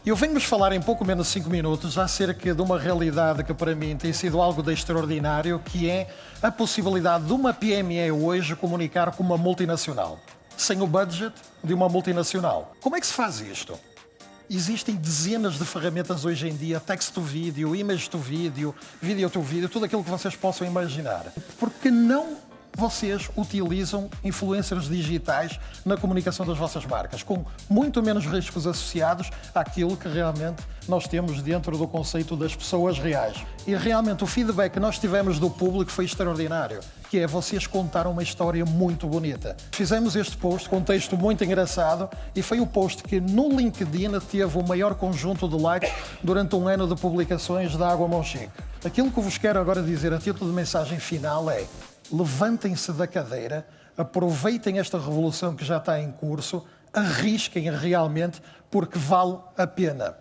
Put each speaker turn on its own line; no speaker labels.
Eu venho-vos falar em pouco menos de 5 minutos acerca de uma realidade que para mim tem sido algo de extraordinário, que é a possibilidade de uma PME hoje comunicar com uma multinacional, sem o budget de uma multinacional. Como é que se faz isto? Existem dezenas de ferramentas hoje em dia, text to vídeo, image to vídeo, vídeo to vídeo, tudo aquilo que vocês possam imaginar. Por que não vocês utilizam influencers digitais na comunicação das vossas marcas, com muito menos riscos associados àquilo que realmente nós temos dentro do conceito das pessoas reais? E realmente o feedback que nós tivemos do público foi extraordinário, que é vocês contaram uma história muito bonita. Fizemos este post com um texto muito engraçado e foi o post que no LinkedIn teve o maior conjunto de likes durante um ano de publicações da Água Monchique. Aquilo que vos quero agora dizer a título de mensagem final é: levantem-se da cadeira, aproveitem esta revolução que já está em curso, arrisquem realmente, porque vale a pena.